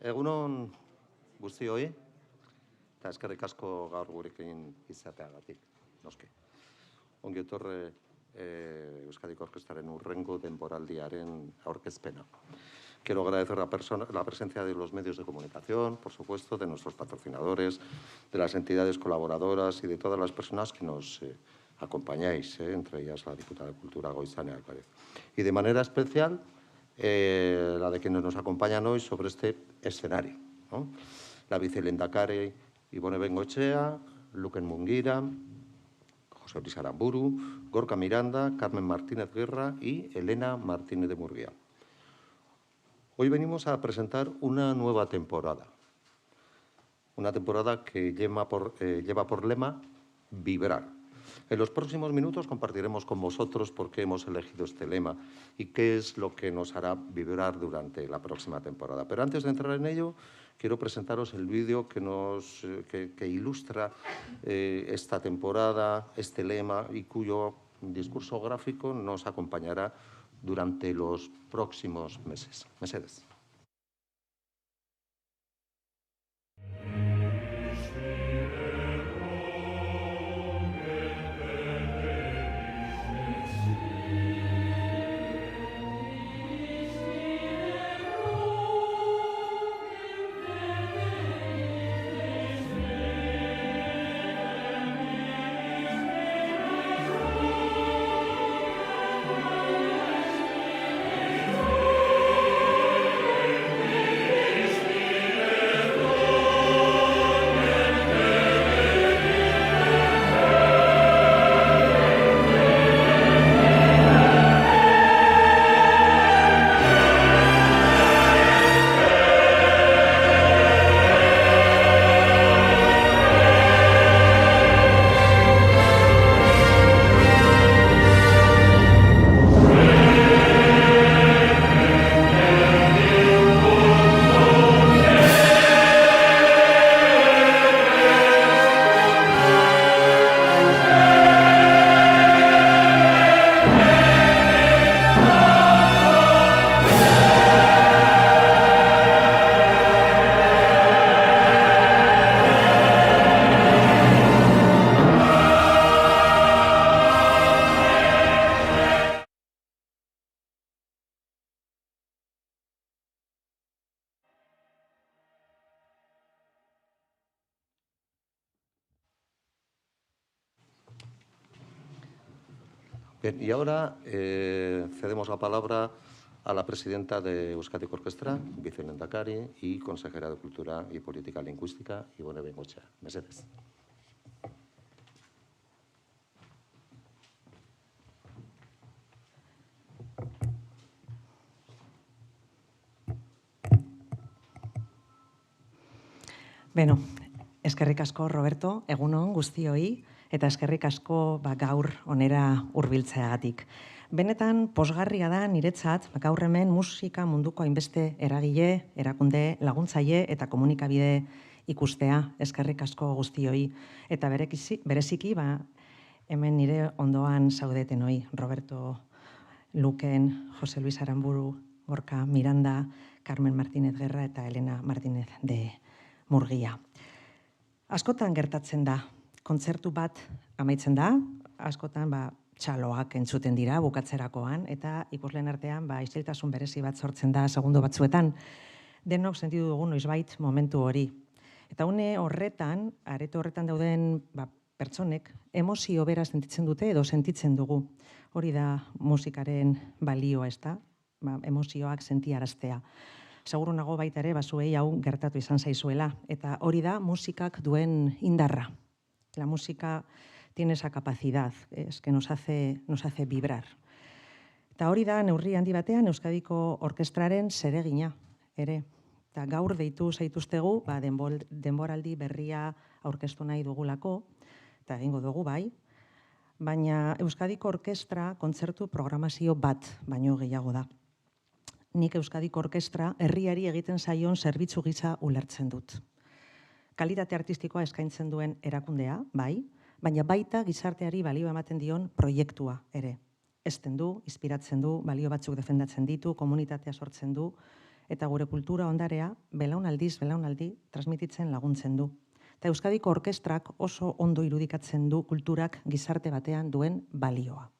Egunon guztioi, eta eskerrik asko gaur gurekin izateagatik, noski. Ongi etorre Euskadiko Orkestraren hurrengo denboraldiaren aurkezpena. Quiero agradecer la presencia de los medios de comunicación, por supuesto, de nuestros patrocinadores, de las entidades colaboradoras y de todas las personas que nos acompañáis, entre ellas la diputada de Cultura, Goizane Álvarez. Y de manera especial, la de quienes nos acompañan hoy sobre este escenario, ¿no? La vicelehendakari Ibone Bengoechea, Luken Munguira, José Luis Aramburu, Gorka Miranda, Carmen Martínez Guerra y Elena Martínez de Murguía. Hoy venimos a presentar una nueva temporada. Una temporada que lleva por lema Vibrar. En los próximos minutos compartiremos con vosotros por qué hemos elegido este lema y qué es lo que nos hará vibrar durante la próxima temporada. Pero antes de entrar en ello, quiero presentaros el vídeo que ilustra esta temporada, este lema y cuyo discurso gráfico nos acompañará durante los próximos meses. Mercedes. Bien, y ahora cedemos la palabra a la presidenta de Euskadiko Orkestra, vicelehendakari y consejera de Cultura y Política Lingüística, Ibone Bengoechea. Mercedes. Beno, eskerrik asko, Roberto, egunon guztioi, eta eskerrik asko gaur onera hurbiltzeagatik. Benetan, pozgarria da niretzat, gaur hemen musika munduko hainbeste eragile, erakunde, laguntzaile eta komunikabide ikustea, eskerrik asko guztioi. Eta bereziki, hemen nire ondoan zaudetenoi, Roberto, Luken, José Luis Aramburu, Gorka Miranda, Carmen Martínez Guerra eta Elena Martínez de Murguía. Askotan gertatzen da, kontzertu bat amaitzen da, askotan txaloak entzuten dira bukatzerakoan, eta ikusleen artean isiltasun berezi bat sortzen da segundo batzuetan. Denok sentidu dugu noizbait momentu hori. Eta une horretan, areto horretan dauden pertsonek, emozio bera sentitzen dute edo sentitzen dugu. Hori da musikaren balioa, ez da? Emozioak sentiaraztea. Seguru nago baita ere, zuei hau gertatu izan zaizuela. Eta hori da musikak duen indarra. La música tiene esa capacidad, es que nos hace vibrar. Eta hori da neurri handi batean Euskadiko Orkestraren zeregina ere. Eta gaur deitu zaituztegu, denboraldi berria aurkeztu nahi dugulako, eta egingo dugu bai, baina Euskadiko Orkestra kontzertu programazio bat baino gehiago da. Nik Euskadiko Orkestra herriari egiten zaion zerbitzu gisa ulertzen dut. Kalitate artistikoa eskaintzen duen erakundea, bai, baina baita gizarteari balio ematen dion proiektua ere. Ezten du, inspiratzen du, balio batzuk defendatzen ditu, komunitatea sortzen du, eta gure kultura ondarea belaunaldiz belaunaldi transmititzen laguntzen du. Eta Euskadiko orkestrak oso ondo irudikatzen du kulturak gizarte batean duen balioa.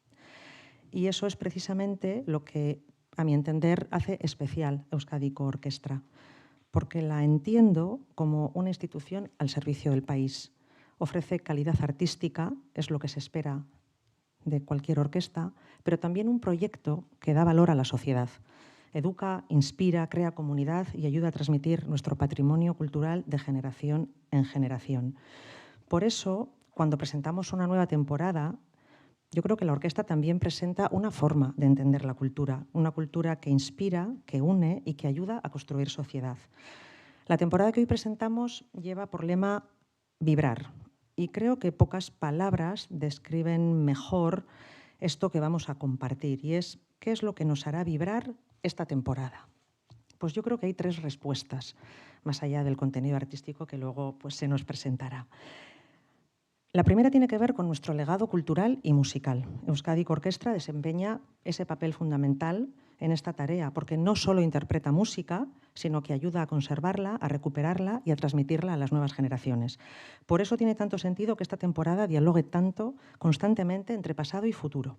Y eso es precisamente lo que, a mi entender, hace especial Euskadiko Orkestra, porque la entiendo como una institución al servicio del país. Ofrece calidad artística, es lo que se espera de cualquier orquesta, pero también un proyecto que da valor a la sociedad. Educa, inspira, crea comunidad y ayuda a transmitir nuestro patrimonio cultural de generación en generación. Por eso, cuando presentamos una nueva temporada, yo creo que la orquesta también presenta una forma de entender la cultura, una cultura que inspira, que une y que ayuda a construir sociedad. La temporada que hoy presentamos lleva por lema vibrar, y creo que pocas palabras describen mejor esto que vamos a compartir, y es ¿qué es lo que nos hará vibrar esta temporada? Pues yo creo que hay 3 respuestas, más allá del contenido artístico que luego pues, se nos presentará. La primera tiene que ver con nuestro legado cultural y musical. Euskadiko Orkestra desempeña ese papel fundamental en esta tarea, porque no solo interpreta música, sino que ayuda a conservarla, a recuperarla y a transmitirla a las nuevas generaciones. Por eso tiene tanto sentido que esta temporada dialogue tanto, constantemente, entre pasado y futuro.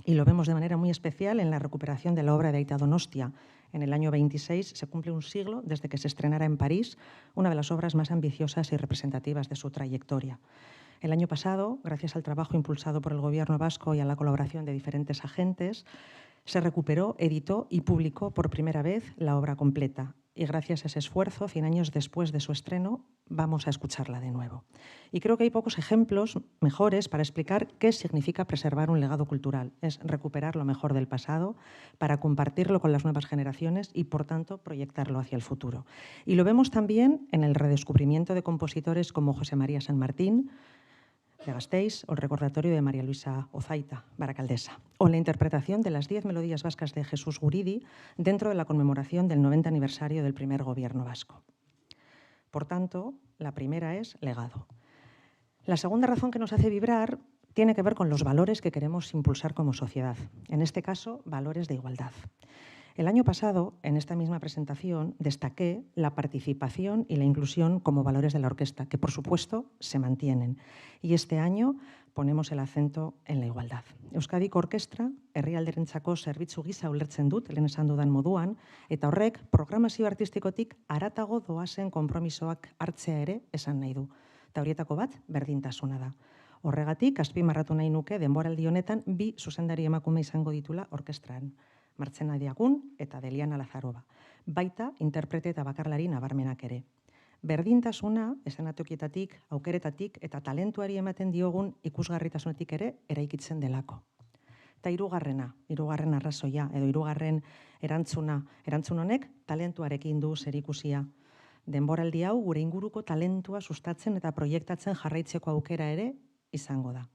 Y lo vemos de manera muy especial en la recuperación de la obra de Aita Donostia. En el año 26 se cumple un siglo desde que se estrenara en París, una de las obras más ambiciosas y representativas de su trayectoria. El año pasado, gracias al trabajo impulsado por el Gobierno vasco y a la colaboración de diferentes agentes, se recuperó, editó y publicó por primera vez la obra completa. Y gracias a ese esfuerzo, 100 años después de su estreno, vamos a escucharla de nuevo. Y creo que hay pocos ejemplos mejores para explicar qué significa preservar un legado cultural. Es recuperar lo mejor del pasado para compartirlo con las nuevas generaciones y, por tanto, proyectarlo hacia el futuro. Y lo vemos también en el redescubrimiento de compositores como José María San Martín, de Gasteiz, o el recordatorio de María Luisa Ozaita, baracaldesa, o la interpretación de las 10 melodías vascas de Jesús Guridi dentro de la conmemoración del 90 aniversario del primer gobierno vasco. Por tanto, la primera es legado. La segunda razón que nos hace vibrar tiene que ver con los valores que queremos impulsar como sociedad, en este caso, valores de igualdad. El año pasado, en esta misma presentación, destaqué la participación y la inclusión como valores de la orquesta, que por supuesto se mantienen. Y este año ponemos el acento en la igualdad. Euskadiko Orkestra, herrialderentzako zerbitzu gisa ulertzen dut, lehen esan dudan moduan, eta horrek programazio artistikotik haratago doazen konpromisoak hartzea ere esan nahi du. Eta horietako bat, berdintasuna da. Horregatik, azpimarratu nahi nuke denboraldi honetan 2 zuzendari emakume izango ditula orkestran. Martzena Diagun eta Deliana Lazarova. Baita, interprete eta bakarlari nabarmenak ere. Berdintasuna, eszenatokietatik, aukeretatik eta talentuari ematen diogun ikusgarritasunetik ere eraikitzen delako. Eta hirugarren arrazoia edo hirugarren erantzun honek talentuarekin du zerikusia. Denboraldi hau gure inguruko talentua sustatzen eta proiektatzen jarraitzeko aukera ere izango da.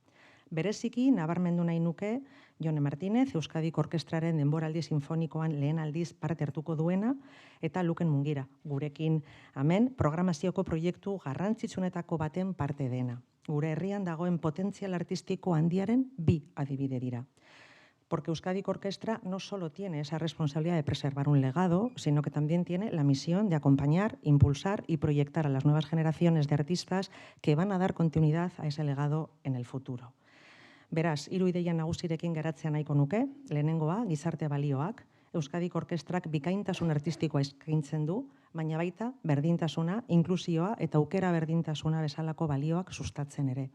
Bereziki, nabarmendu nahi nuke, Jone Martínez, Euskadiko Orkestraren denboraldi sinfonikoan lehen aldiz parte hartuko duena, eta Luken Mungira, gurekin hemen programazioko proiektu garrantzitsunetako baten parte dena. Gure herrian dagoen potentzial artistiko handiaren 2 adibide dira. Porque Euskadiko Orkestra no solo tiene esa responsabilidad de preservar un legado, sino que también tiene la misión de acompañar, impulsar y proyectar a las nuevas generaciones de artistas que van a dar continuidad a ese legado en el futuro. Beraz, 3 ideia nagusirekin geratzea nahiko nuke. Lehenengoa, gizarte balioak. Euskadiko Orkestrak bikaintasun artistikoa eskaintzen du, baina baita berdintasuna, inklusioa eta aukera berdintasuna bezalako balioak sustatzen ere.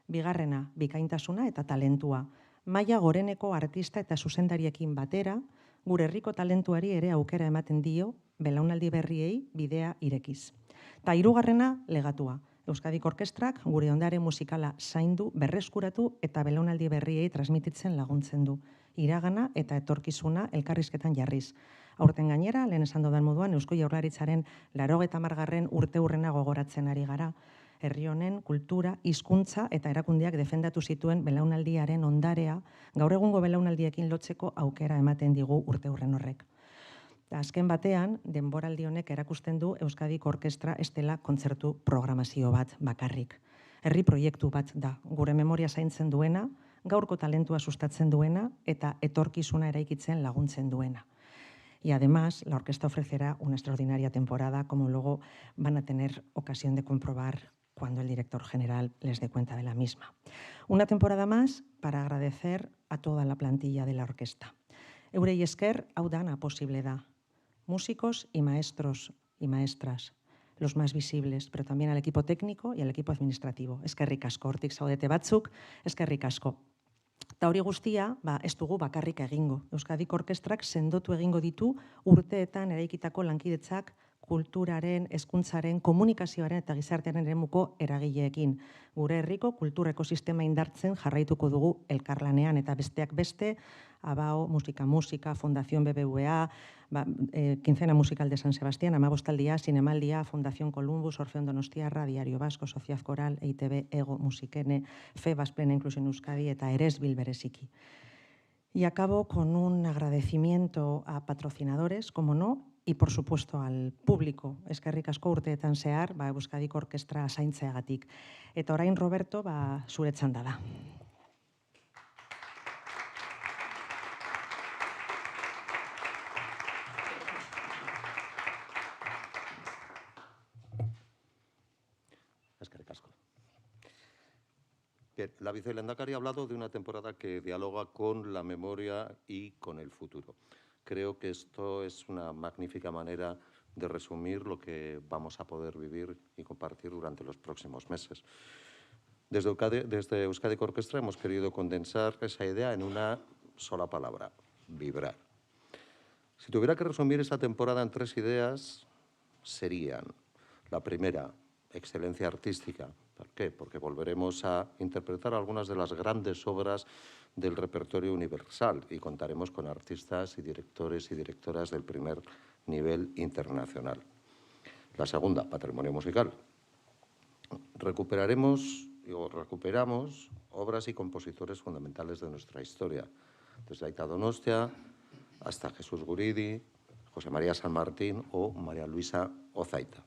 Bigarrena, bikaintasuna eta talentua. Maila goreneko artista eta zuzendariekin batera, gure herriko talentuari ere aukera ematen dio, belaunaldi berriei bidea irekiz. Eta 3. legatua. Euskadiko Orkestrak gure ondare musikala zaindu, berreskuratu eta belaunaldi berriei transmititzen laguntzen du. Iragana eta etorkizuna elkarrizketan jarriz. Aurten gainera, lehen esan dudan moduan, Eusko Jaurlaritzaren 80. urteurrena gogoratzen ari gara. Herri honen kultura, hizkuntza eta erakundeak defendatu zituen belaunaldiaren ondarea, gaur egungo belaunaldiekin lotzeko aukera ematen digu urteurren horrek. Azken batean, denboraldi honek erakusten du Euskadiko Orkestra ez dela kontzertu programazio bat bakarrik. Herri proiektu bat da, gure memoria zaintzen duena, gaurko talentua sustatzen duena eta etorkizuna eraikitzen laguntzen duena. Y además, la orquesta ofrecerá una extraordinaria temporada, como luego van a tener ocasión de comprobar cuando el director general les dé cuenta de la misma. Una temporada más para agradecer a toda la plantilla de la orquesta. Eurei esker, hau dana posible da. Músicos y maestros y maestras, los más visibles, pero también al equipo técnico y al equipo administrativo. Eskerrik asko, hortik zaudete batzuk, eskerrik asko. Eta hori guztia, ez dugu bakarrik egingo. Euskadiko Orkestrak sendotu egingo ditu urteetan eraikitako lankidetzak kulturaren, hezkuntzaren, komunikazioaren eta gizartearen eremuko eragileekin. Gure herriko kultur ekosistema indartzen jarraituko dugu elkarlanean eta besteak beste, ABAO, Musika, Fundación BBVA, Quincena Musical de San Sebastián, Amabostaldia, Zinemaldia, Fundación Columbus, Orfeón Donostiarra, Diario Vasco, Sociedad Coral, EITB, Ego, Musikene, FEBAS, Plena Inclusión Euskadi eta Eresbil bereziki. Y acabo con un agradecimiento a patrocinadores, como no, y por supuesto al público. Eskerrik asko urteetan zehar, Euskadiko Orkestra zaintzeagatik. Eta orain, Roberto, zure txanda da. Bien, la vicelehendakari ha hablado de una temporada que dialoga con la memoria y con el futuro. Creo que esto es una magnífica manera de resumir lo que vamos a poder vivir y compartir durante los próximos meses. Desde Euskadiko Orkestra hemos querido condensar esa idea en una sola palabra: vibrar. Si tuviera que resumir esa temporada en 3 ideas, serían: la primera, excelencia artística. ¿Por qué? Porque volveremos a interpretar algunas de las grandes obras del repertorio universal y contaremos con artistas y directoras del primer nivel internacional. La segunda, patrimonio musical. Recuperamos obras y compositores fundamentales de nuestra historia, desde Aita Donostia hasta Jesús Guridi, José María San Martín o María Luisa Ozaita.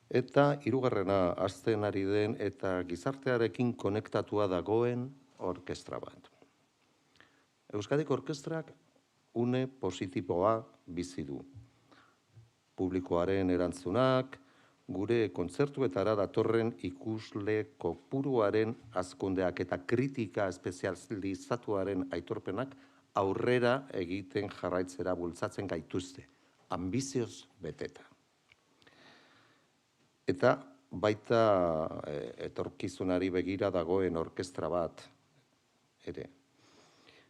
Eta hirugarrena, hasten ari den eta gizartearekin konektatua dagoen orkestra bat. Euskadiko Orkestrak une positiboa bizi du. Publikoaren erantzunak, gure kontzertuetara datorren ikusle kopuruaren hazkundeak eta kritika espezializatuaren aitorpenak aurrera egiten jarraitzera bultzatzen gaituzte, ambizioz beteta. Eta baita etorkizunari begira dagoen orkestra bat ere.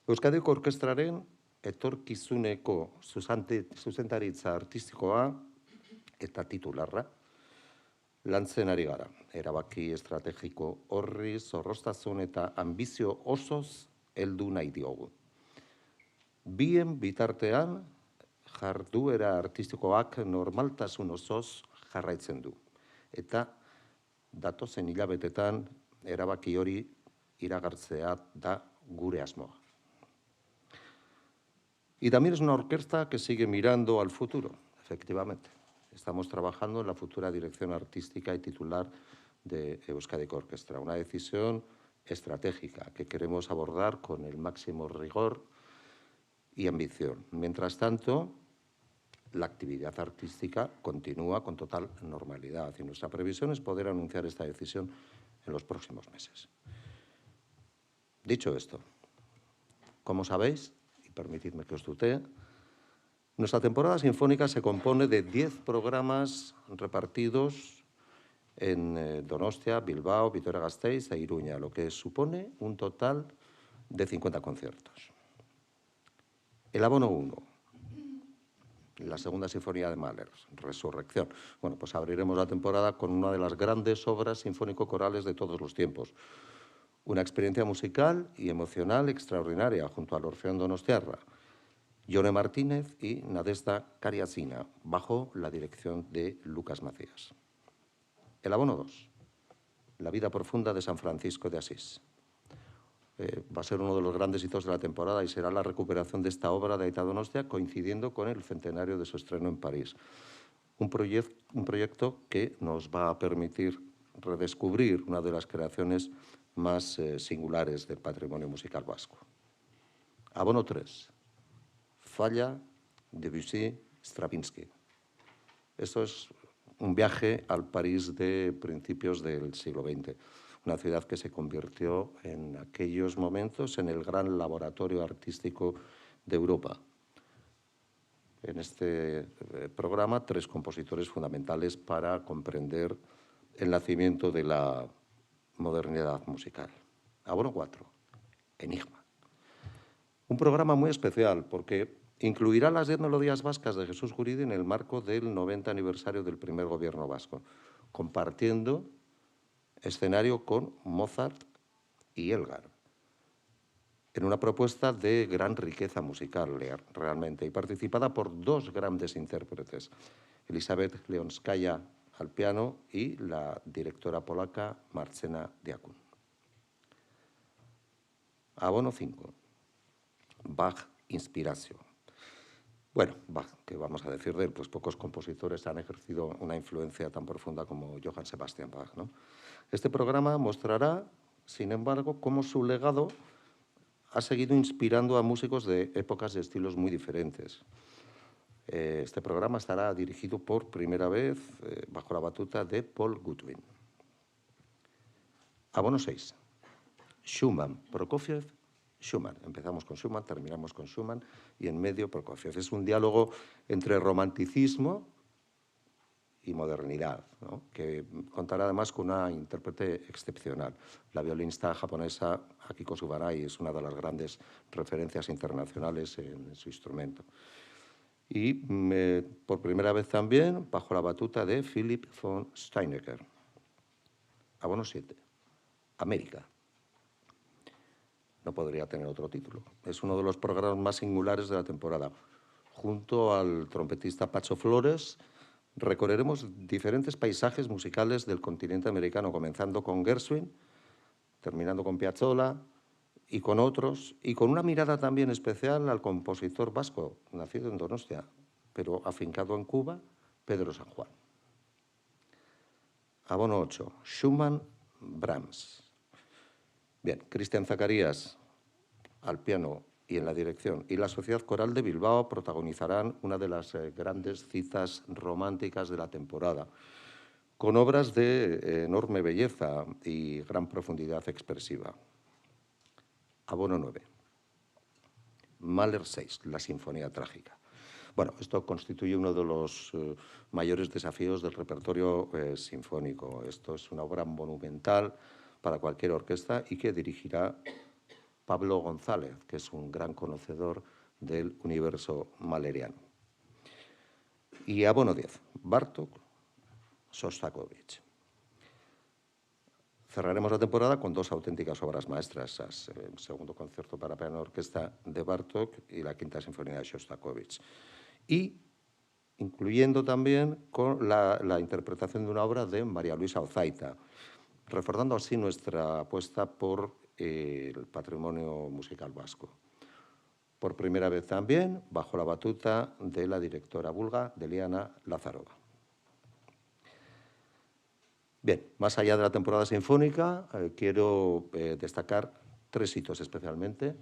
Euskadiko Orkestraren etorkizuneko zuzendaritza artistikoa eta titularra lantzen ari gara. Erabaki estrategiko horri zorroztasun eta ambizio osoz heldu nahi diogu. Bien bitartean, jarduera artistikoak normaltasun osoz jarraitzen du. Eta datozen hilabetetan erabaki hori iragartzea da gure asmoa. Y también es una orquesta que sigue mirando al futuro, efectivamente. Estamos trabajando en la futura dirección artística y titular de Euskadiko Orkestra, una decisión estratégica que queremos abordar con el máximo rigor y ambición. Mientras tanto, la actividad artística continúa con total normalidad y nuestra previsión es poder anunciar esta decisión en los próximos meses. Dicho esto, como sabéis, y permitidme que os tutee, nuestra temporada sinfónica se compone de 10 programas repartidos en Donostia, Bilbao, Vitoria-Gasteiz e Iruña, lo que supone un total de 50 conciertos. El abono 1. La segunda sinfonía de Mahler, Resurrección. Bueno, pues abriremos la temporada con una de las grandes obras sinfónico-corales de todos los tiempos. Una experiencia musical y emocional extraordinaria junto al Orfeón Donostiarra, Ione Martínez y Nadezhda Kariazina, bajo la dirección de Lucas Macías. El abono 2. La vida profunda de San Francisco de Asís. Va a ser uno de los grandes hitos de la temporada y será la recuperación de esta obra de Aita Donostia coincidiendo con el centenario de su estreno en París. Un proyecto que nos va a permitir redescubrir una de las creaciones más singulares del patrimonio musical vasco. Abono 3. Falla, Debussy, Stravinsky. Esto es un viaje al París de principios del siglo XX, una ciudad que se convirtió en aquellos momentos en el gran laboratorio artístico de Europa. En este programa, 3 compositores fundamentales para comprender el nacimiento de la modernidad musical. Abono 4, Enigma. Un programa muy especial porque incluirá las 10 melodías vascas de Jesús Guridi en el marco del 90 aniversario del primer gobierno vasco, compartiendo escenario con Mozart y Elgar, en una propuesta de gran riqueza musical realmente, y participada por 2 grandes intérpretes, Elisabeth Leonskaya al piano y la directora polaca Marcena Diakun. Abono 5, Bach Inspiración. Bueno, Bach, ¿qué vamos a decir de él? Pues pocos compositores han ejercido una influencia tan profunda como Johann Sebastian Bach, ¿no? Este programa mostrará, sin embargo, cómo su legado ha seguido inspirando a músicos de épocas y estilos muy diferentes. Este programa estará dirigido por primera vez bajo la batuta de Paul Goodwin. Abono 6. Schumann, Prokofiev, Schumann. Empezamos con Schumann, terminamos con Schumann y en medio Prokofiev. Es un diálogo entre romanticismo y modernidad, ¿no? Que contará además con una intérprete excepcional. La violinista japonesa Akiko Subarai es una de las grandes referencias internacionales en su instrumento. Y por primera vez también bajo la batuta de Philipp von Steinecker. Abono 7. América. No podría tener otro título. Es uno de los programas más singulares de la temporada. Junto al trompetista Pacho Flores, recorreremos diferentes paisajes musicales del continente americano, comenzando con Gershwin, terminando con Piazzolla y con otros, y con una mirada también especial al compositor vasco, nacido en Donostia, pero afincado en Cuba, Pedro San Juan. Abono 8, Schumann, Brahms. Bien, Cristian Zacarías al piano y en la dirección, y la Sociedad Coral de Bilbao protagonizarán una de las grandes citas románticas de la temporada, con obras de enorme belleza y gran profundidad expresiva. Abono 9. Mahler 6, la Sinfonía Trágica. Bueno, esto constituye uno de los mayores desafíos del repertorio sinfónico. Esto es una obra monumental para cualquier orquesta y que dirigirá Pablo González, que es un gran conocedor del universo mahleriano. Y abono 10, Bartók, Shostakovich. Cerraremos la temporada con 2 auténticas obras maestras, el segundo concierto para piano y orquesta de Bartók y la quinta sinfonía de Shostakovich. Y incluyendo también con la interpretación de una obra de María Luisa Ozaita, reforzando así nuestra apuesta por el patrimonio musical vasco. Por primera vez también bajo la batuta de la directora bulga Deliana Lazarova. Bien, más allá de la temporada sinfónica, quiero destacar 3 hitos especialmente,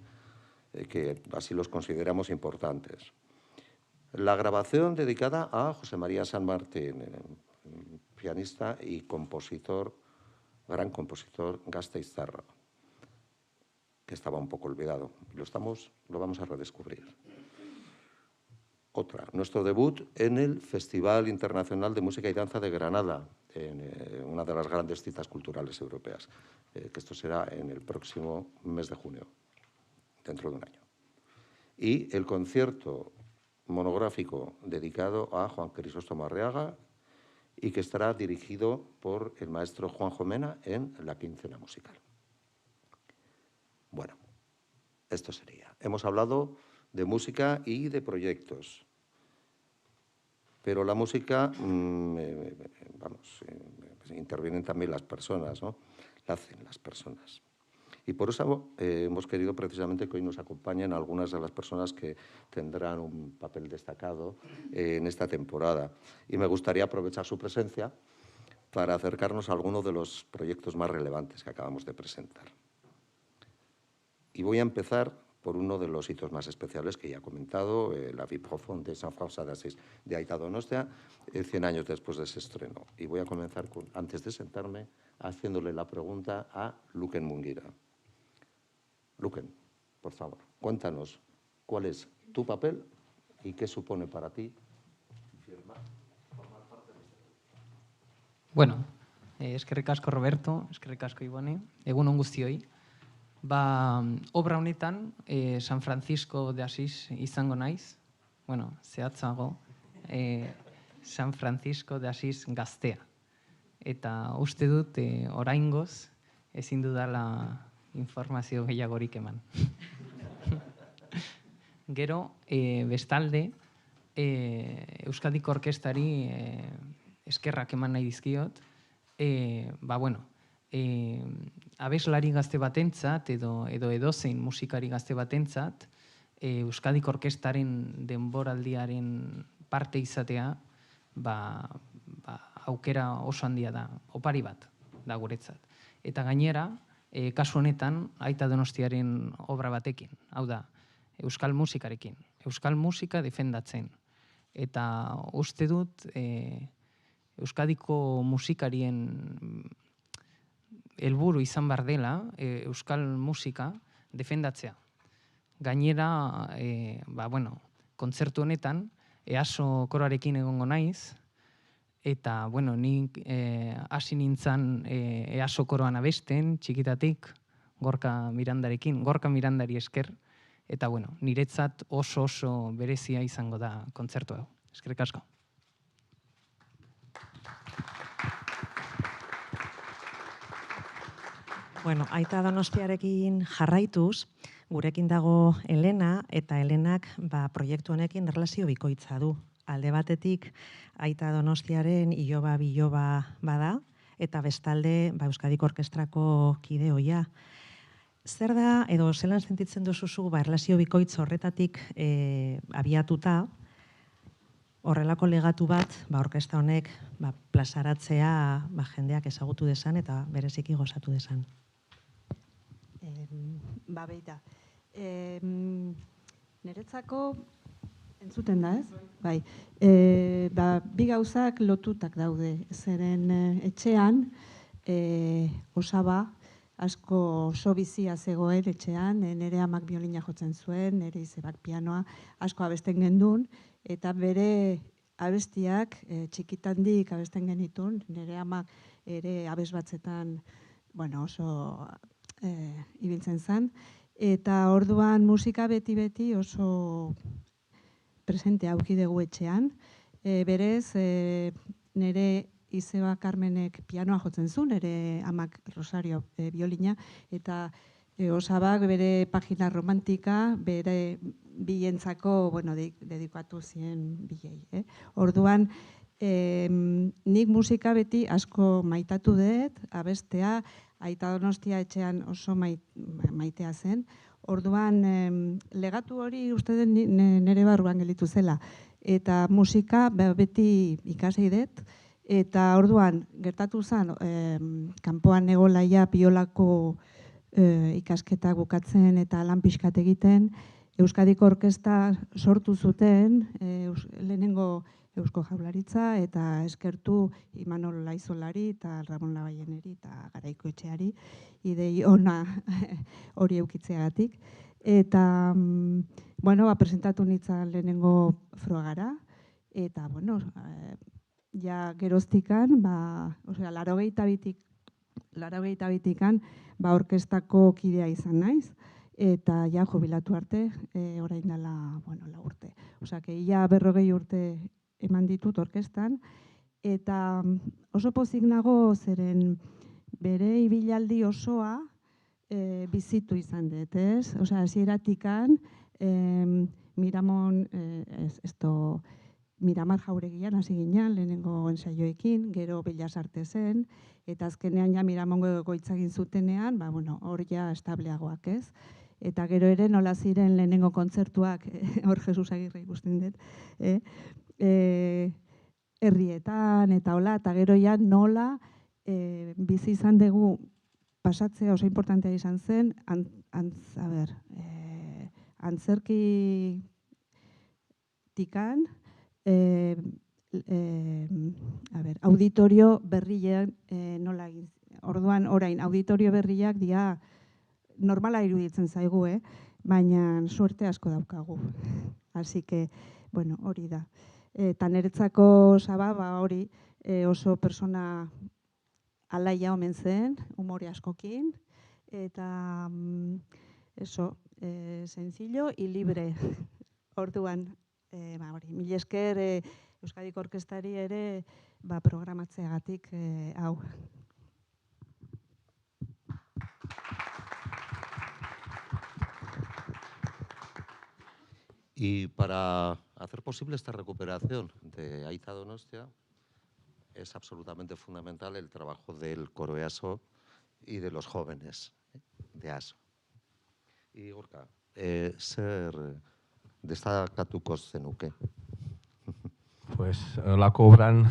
que así los consideramos importantes. La grabación dedicada a José María San Martín, pianista y compositor, gran compositor gasteiztarra, que estaba un poco olvidado. Lo vamos a redescubrir. Otra, nuestro debut en el Festival Internacional de Música y Danza de Granada, en una de las grandes citas culturales europeas, que esto será en el próximo mes de junio, dentro de un año. Y el concierto monográfico dedicado a Juan Crisóstomo Arriaga y que estará dirigido por el maestro Juanjo Mena en la quincena musical. Bueno, esto sería. Hemos hablado de música y de proyectos. Pero la música, intervienen también las personas, ¿no? La hacen las personas. Y por eso hemos querido precisamente que hoy nos acompañen algunas de las personas que tendrán un papel destacado en esta temporada. Y me gustaría aprovechar su presencia para acercarnos a algunos de los proyectos más relevantes que acabamos de presentar. Y voy a empezar por uno de los hitos más especiales que ya he comentado, la Vie profonde de San François d'Assís de Aita Donostia, 100 años después de ese estreno. Y voy a comenzar, antes de sentarme, haciéndole la pregunta a Luquen Munguira. Luquen, por favor, cuéntanos cuál es tu papel y qué supone para ti formar parte de este proyecto. Bueno, eskerrik asko Roberto, eskerrik asko Ibone, egun on guztioi. Obra honetan San Francisco de Asís izango naiz, bueno, zehatzago, San Francisco de Asís gaztea. Eta uste dut oraingoz ezin dudala informazio gehiagorik eman. Gero, bestalde, Euskadiko Orkestari eskerrak eman nahi dizkiot, abeslari gazte batentzat edo edozein musikari gazte batentzat Euskadiko Orkestaren denboraldiaren parte izatea aukera oso handia da, opari bat da guretzat. Eta gainera, kasu honetan, Aita Donostiaren obra batekin, hau da, euskal musikarekin, euskal musika defendatzen. Eta uste dut, Euskadiko musikarien helburu izan behar dela, euskal musika defendatzea. Gainera, kontzertu honetan, EASO koroarekin egongo naiz, eta, nik hasi nintzen EASO koroan abesten, txikitatik, Gorka Mirandari esker, eta, niretzat oso berezia izango da kontzertu hau. Eskerrik asko. Aita Donostiarekin jarraituz, gurekin dago Elena, eta Elenak proiektu honekin erlazio bikoitza du. Alde batetik, Aita Donostiaren iloba biloba bada, eta bestalde Euskadiko Orkestrako kide ohia. Zer da, edo zelan sentitzen duzuzu, erlazio bikoitz horretatik abiatuta, horrelako legatu bat, orkestra honek plazaratzea jendeak ezagutu dezan eta bereziki gozatu dezan. Beita. Niretzako, entzuten da, ez? Bai. Bi gauzak lotutak daude. Zeren etxean, osaba, asko oso bizia zegoen etxean, nire amak biolina jotzen zuen, nire izebak pianoa, asko abesten gendun, eta bere abestiak txikitandik abesten genitun, nire amak ere abes batzetan oso ibiltzen zen, eta orduan musika beti oso presente auki dugu etxean. Berez, nire Izeba Carmenek pianoa jotzen zuen, nire amak Rosario biolina, eta osabak bere pagina romantika, bere bilentzako, dedikatu zien bilei. Orduan, nik musika beti asko maitatu dut, abestea, Aita Donostia etxean oso maitea zen. Orduan, legatu hori uste den nire barruan gelitu zela. Eta musika beti ikasi dut. Eta orduan, gertatu zen, kanpoan egolaia piolako ikasketak bukatzen eta lan pixkat egiten, Euskadiko Orkestra sortu zuten, lehenengo Eusko Jaurlaritza, eta eskertu Imanol Laizolari eta Ramon Labayeneri eta Garaiko Etxeari, idei ona hori eukitzeagatik. Eta, presentatu nintzen lehenengo frogara, eta, ja geroztikan, laurogeita bitikan, orkestako kidea izan naiz, eta ja jubilatu arte, orain dela, 4 urte. Osea, ia 40 urte eman ditut orkestan, eta oso pozik nago zeren bere ibilaldi osoa bizitu izan dut, ez? Osea, hasieratikan, Miramar Jauregian hasi ginen, lehenengo ensaioekin, gero Bellas Artesen, eta azkenean ja Miramongo egoitzagin zutenean, hor ja estableagoak, ez? Eta gero ere nola ziren lehenengo kontzertuak, hor Jesus Agirre ikusten dut, herrietan eta hola, eta gero ja nola bizi izan dugu pasatzea oso importantea izan zen, antzerki tikan, auditorio berriak nola egin. Orduan, orain, auditorio berriak dia normala iruditzen zaigu, baina suerte asko daukagu. Así que, bueno, hori da. Eta niretzako Saba, hori oso persona alaia omen zen, umore askokin, eta eso, sencillo y libre. Orduan, hori, mil esker Euskadiko Orkestari ere programatzeagatik hau. Y para hacer posible esta recuperación de Aita Donostia, es absolutamente fundamental el trabajo del coro EASO y de los jóvenes de ASO. Y Gorka, zer destacatuko zenuke? Pues lako obran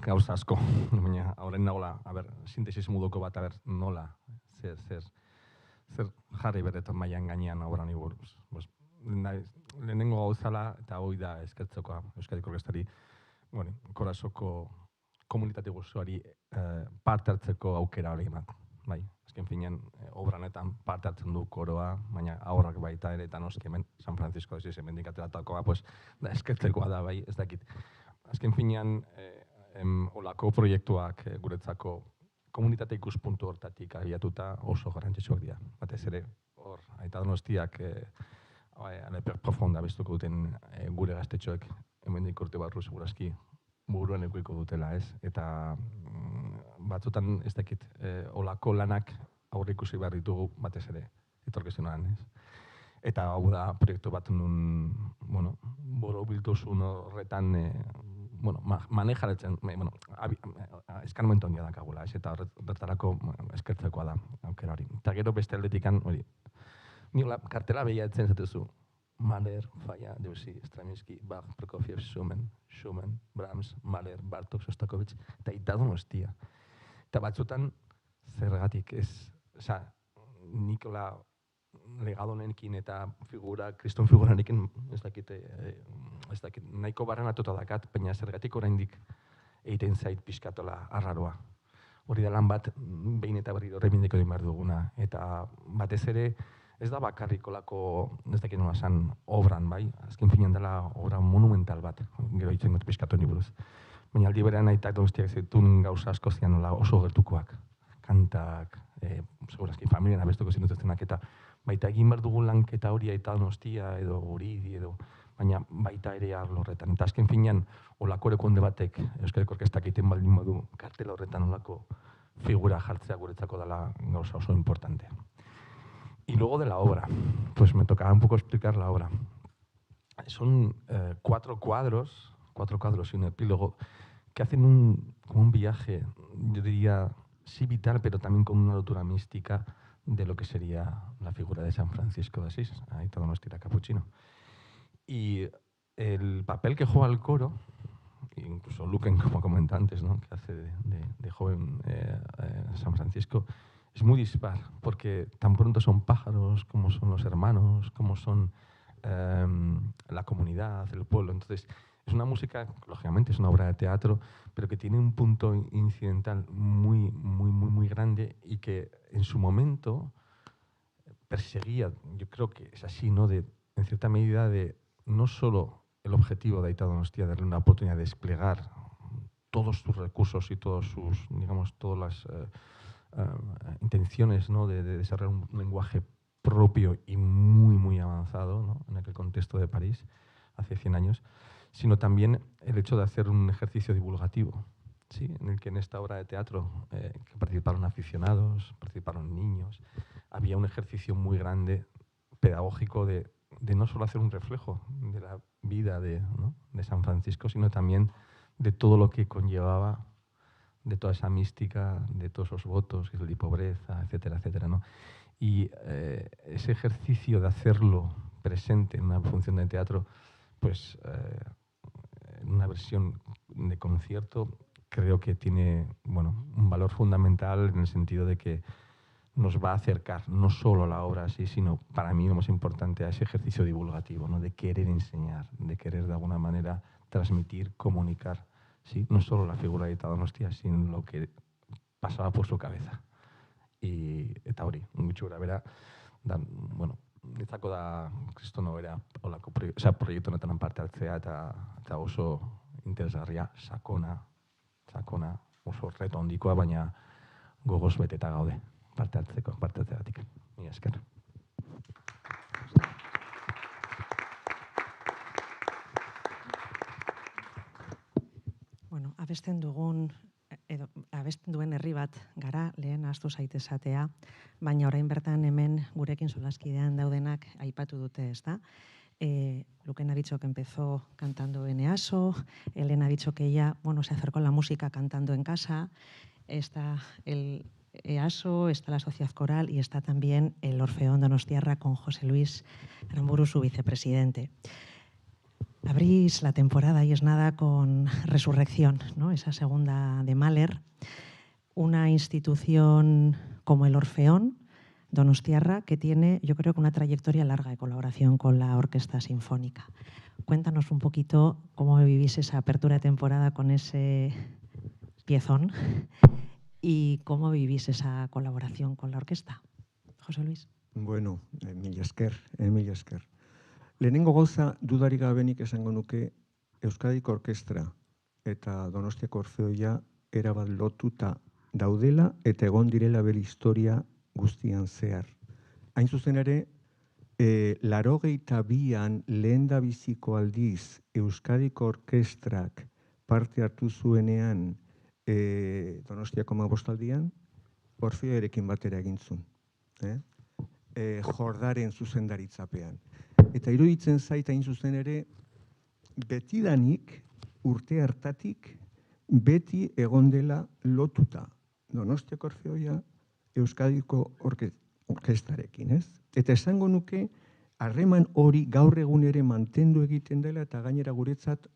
gauza asko, baina horren nagola, sintesis moduko bat, nola, zer jarri berretan mailan gainean obran buruz. Lehenengo gauzala, eta hoi da eskertzekoa Euskadiko Orkestari, Korasoko komunitate guztuari parte hartzeko aukera hori eman. Azken finean, obranetan parte hartzen du koroa, baina aurrak baita ere, eta noski hemen San Francisco ez hemendik ateratakoa, da eskertzekoa da, ez dakit. Azken finean, olako proiektuak guretzako komunitate ikuspuntu hortatik abiatuta oso garrantzitsuak dira. Batez ere, hor, Aita Donostiak leper profunda bestuko duten gure gaztetxoek hemendik urte barru segurazki buruan eduko dutela, ez? Eta batzutan ez dakit olako lanak aurre ikusi behar ditugu batez ere etorkizunean, ez? Eta hau da proiektu bat nun, borobiltasun horretan manejaratzen, eskarmentu handia dakagula, ez? Eta horretarako eskertzekoa da aukera hori. Eta gero beste aldetikan hori, niola kartela behiatzen zatezu, Mahler, Falla, Debussy, Stravinsky, Bach, Prokofiev, Schumann, Brahms, Mahler, Bartók, Shostakovich, eta Aita Donostia. Eta batzutan, zergatik ez, Nikola Legadonekin eta kriston figuranekin, ez dakit, nahiko barrenatuta dakat, baina zergatik oraindik egiten zait pixkatola arraroa. Hori da lan bat, behin eta berriro errebindiko egin behar duguna. Eta batez ere, ez da bakarrikolako, ez dakit nola zan, obran, bai? Azken finean dela obra monumental bat, gero hitzen dut pixkatu buruz. Baina aldi berean Aita Donostiak zituen gauza asko zian nola oso gertukoak. Kantak, segurazki familian abestuko zinutuztenak, eta baita egin behar dugun lanketa hori Aita Donostia edo Guridi edo, baina baita ere arlo horretan. Eta azken finean, olako erekonde batek Euskadiko Orkestak egiten baldin badu kartela horretan olako figura jartzea guretzako dela gauza oso importantea. Y luego de la obra, pues me tocaba un poco explicar la obra. Son 4 cuadros y un epílogo que hacen un viaje, yo diría, sí vital, pero también con una altura mística de lo que sería la figura de San Francisco de Asís, Aita Donostia Capuchino. Y el papel que juega el coro, incluso Luquen, como comenté antes, ¿no? Que hace de joven San Francisco, es muy dispar, porque tan pronto son pájaros, como son los hermanos, como son la comunidad, el pueblo. Entonces, es una música, lógicamente es una obra de teatro, pero que tiene un punto incidental muy grande y que en su momento perseguía, yo creo que es así, ¿no? En cierta medida, de no solo el objetivo de Aita Donostia, darle una oportunidad de desplegar todos sus recursos y todas las intenciones, ¿no? de desarrollar un lenguaje propio y muy avanzado, ¿no? En aquel contexto de París, hace 100 años, sino también el hecho de hacer un ejercicio divulgativo, ¿sí? En el que en esta obra de teatro que participaron aficionados, participaron niños, había un ejercicio muy grande pedagógico de no solo hacer un reflejo de la vida de San Francisco, sino también de todo lo que conllevaba, de toda esa mística, de todos esos votos, de pobreza, etcétera, etcétera, ¿no? Y ese ejercicio de hacerlo presente en una función de teatro, pues en una versión de concierto, creo que tiene un valor fundamental en el sentido de que nos va a acercar no solo a la obra así, sino para mí lo más importante a ese ejercicio divulgativo, ¿no? De querer enseñar, de querer de alguna manera transmitir, comunicar, ¿sí? No solo la figura de Donostia, sino lo que pasaba por su cabeza. Eta hori, gutxura bera, bueno, nitzako da kristono bera proiektu honetan parte hartzea eta oso interesgarria, sakona, oso reto handikoa, baina gogoz beteta gaude parte hartzeagatik. Mila esker. Bueno, abesten duen herri bat gara, lehen ahaztu zaitezatea, baina orain bertan hemen gurekin solaskidean daudenak aipatu dute, ezta? Luquen ha dicho que empezó cantando en EASO, Elena ha dicho que ella, se acercó a la música cantando en casa, está el EASO, está la Sociedad Coral y está también el Orfeón Donostiarra con José Luis Aramburu, su vicepresidente. Abrís la temporada y es nada con Resurrección, ¿no? Esa segunda de Mahler, una institución como el Orfeón Donostiarra que tiene, yo creo que una trayectoria larga de colaboración con la Orquesta Sinfónica. Cuéntanos un poquito cómo vivís esa apertura de temporada con ese piezón y cómo vivís esa colaboración con la orquesta. José Luis. Bueno, mila esker. Lehenengo gauza dudarik gabenik esango nuke Euskadiko Orkestra eta Donostiako Orfeoia erabat lotuta daudela eta egon direla bere historia guztian zehar. Hain zuzen ere, 82an lehendabiziko aldiz Euskadiko Orkestrak parte hartu zuenean Donostiako Hamabostaldian, Orfeoarekin batera egin zuen. Jordaren zuzendaritzapean. Eta iruditzen zait hain zuzen ere, betidanik, urte hartatik, beti egon dela lotuta Donostiako Orfeoia Euskadiko Orkestarekin, ez? Eta esango nuke, harreman hori gaur egun ere mantendu egiten dela eta gainera guretzat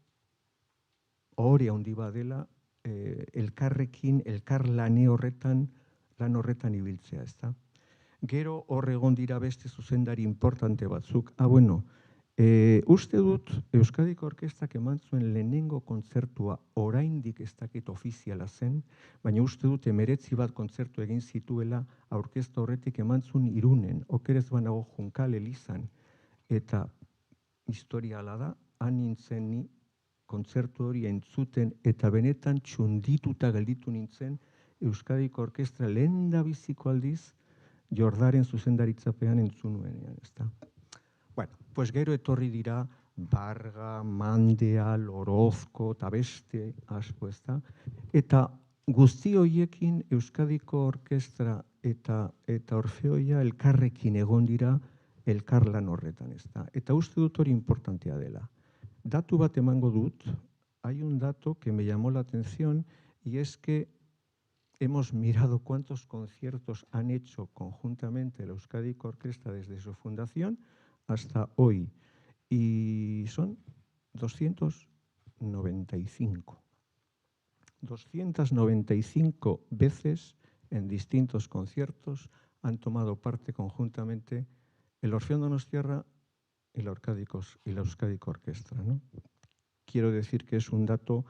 hori handi badela elkarrekin, elkar lan horretan ibiltzea, ez da? Gero hor egon dira beste zuzendari importante batzuk. Uste dut Euskadiko Orkestak eman zuen lehenengo kontzertua oraindik ez dakit ofiziala zen, baina uste dut 19 bat kontzertu egin zituela aurkeztu horretik eman zuen Irunen, okerez banago Junkal Elizan, eta historia ala da, han nintzen ni kontzertu hori entzuten eta benetan txundituta gelditu nintzen Euskadiko Orkestra lehendabiziko aldiz Jordaren zuzendaritzapean entzun nuenean, ez da? Bueno, pues gero etorri dira Barga, Mandea, Orozko eta beste asko, ez da? Eta guzti horiekin Euskadiko Orkestra eta Orfeoia elkarrekin egon dira elkarlan horretan, ez da? Eta uste dut hori importantea dela. Datu bat emango dut, hay un dato que me llamó la atención y es que hemos mirado cuántos conciertos han hecho conjuntamente la Euskadiko Orkestra desde su fundación hasta hoy. Y son 295. 295 veces en distintos conciertos han tomado parte conjuntamente el Orfeón Donostiarra y la Euskadiko Orkestra, ¿no? Quiero decir que es un dato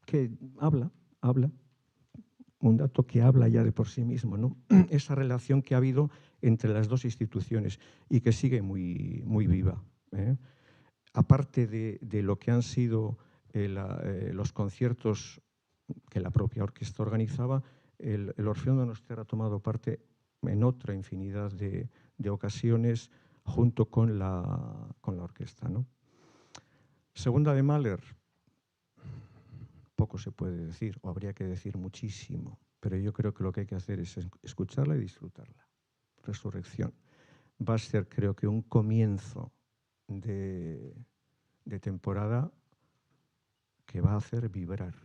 que habla, un dato que habla ya de por sí mismo, ¿no? Esa relación que ha habido entre las dos instituciones y que sigue muy, muy viva, ¿eh? Aparte de lo que han sido los conciertos que la propia orquesta organizaba, el Orfeón Donostiarra ha tomado parte en otra infinidad de ocasiones junto con la orquesta, ¿no? Segunda de Mahler. Poco se puede decir, o habría que decir muchísimo, pero yo creo que lo que hay que hacer es escucharla y disfrutarla. Resurrección. Va a ser, creo que, un comienzo de temporada que va a hacer vibrar.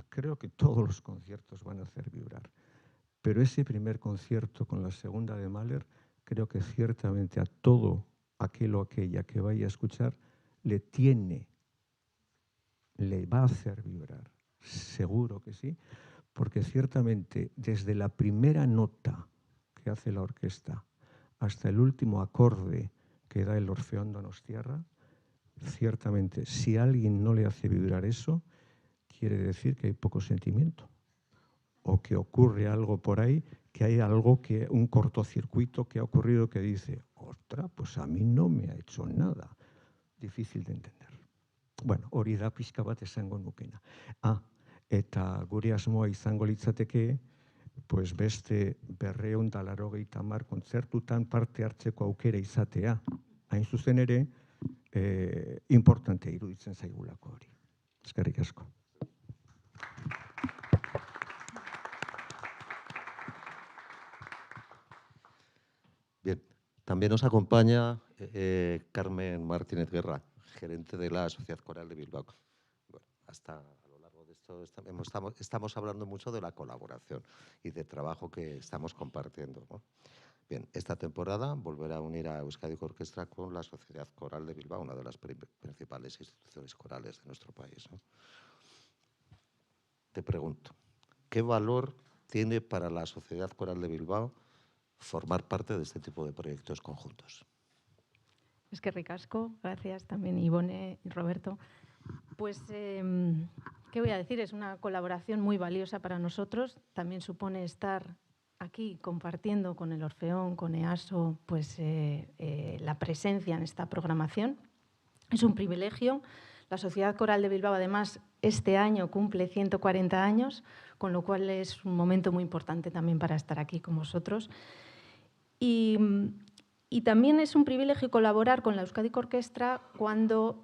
Creo que todos los conciertos van a hacer vibrar, pero ese primer concierto con la segunda de Mahler, creo que ciertamente a todo aquel o aquella que vaya a escuchar le va a hacer vibrar, seguro que sí, porque ciertamente desde la primera nota que hace la orquesta hasta el último acorde que da el Orfeón Donostiarra, ciertamente si alguien no le hace vibrar eso, quiere decir que hay poco sentimiento o que ocurre algo por ahí, que hay algo, un cortocircuito que ha ocurrido que dice, ostras, pues a mí no me ha hecho nada. Difícil de entender. Bueno, hori da pixka bat esango nukena. Eta gure asmoa izango litzateke, pues beste 280 kontzertutan parte hartzeko aukera izatea. Hain zuzen ere, importante iruditzen zaigulako hori. Eskerrik asko. Bien, también nos acompaña Carmen Martínez Guerra, gerente de la Sociedad Coral de Bilbao. Bueno, hasta a lo largo de esto estamos hablando mucho de la colaboración y del trabajo que estamos compartiendo, ¿no? Bien, esta temporada volverá a unir a Euskadi Orquestra con la Sociedad Coral de Bilbao, una de las principales instituciones corales de nuestro país, ¿no? Te pregunto, ¿qué valor tiene para la Sociedad Coral de Bilbao formar parte de este tipo de proyectos conjuntos? Es que ricasco, gracias también Ivone y Roberto. Pues, ¿qué voy a decir? Es una colaboración muy valiosa para nosotros. También supone estar aquí compartiendo con el Orfeón, con EASO, pues la presencia en esta programación. Es un privilegio. La Sociedad Coral de Bilbao, además, este año cumple 140 años, con lo cual es un momento muy importante también para estar aquí con vosotros. Y también es un privilegio colaborar con la Euskadi Orquestra cuando,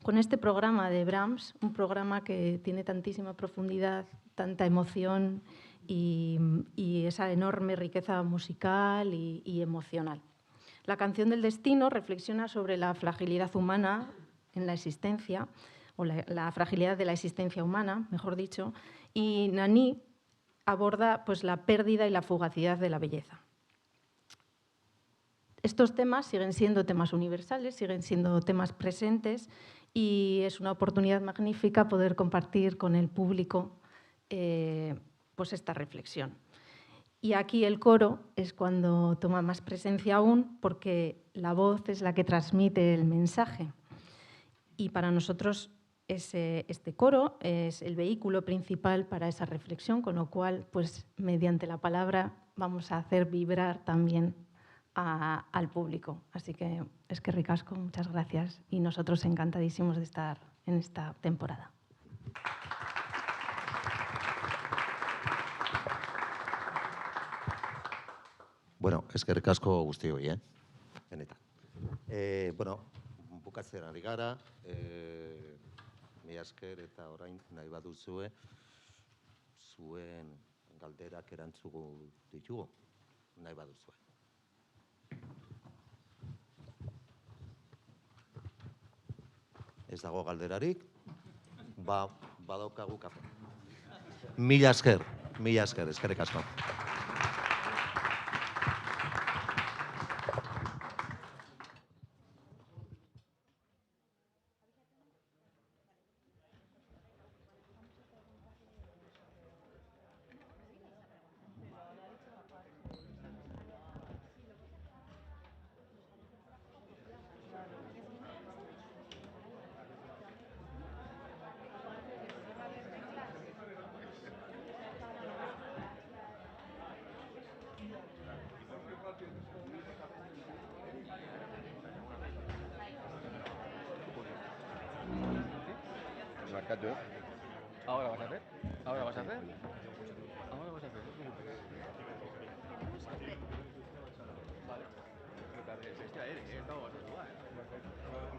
con este programa de Brahms, un programa que tiene tantísima profundidad, tanta emoción y esa enorme riqueza musical y emocional. La canción del destino reflexiona sobre la fragilidad humana en la existencia, o la fragilidad de la existencia humana, mejor dicho, y Nani aborda pues, la pérdida y la fugacidad de la belleza. Estos temas siguen siendo temas universales, siguen siendo temas presentes y es una oportunidad magnífica poder compartir con el público pues esta reflexión. Y aquí el coro es cuando toma más presencia aún porque la voz es la que transmite el mensaje. Y para nosotros este coro es el vehículo principal para esa reflexión, con lo cual, pues, mediante la palabra vamos a hacer vibrar también al público. Así que es que ricasco, muchas gracias y nosotros encantadísimos de estar en esta temporada. Bueno, eskerrik asko guztioi, benetan. Bueno, bukatzen ari gara, mila esker eta orain nahi baduzue, zuen galderak erantzuko ditugu, nahi baduzue. Ez dago galderarik, badaukagu kafe. Mila esker, eskerrik asko. ¿Ahora vas a hacer? ¿Ahora vas a hacer? Ahora vas a hacer. Vale. Pero que este aire, ¿no? Vas a jugar.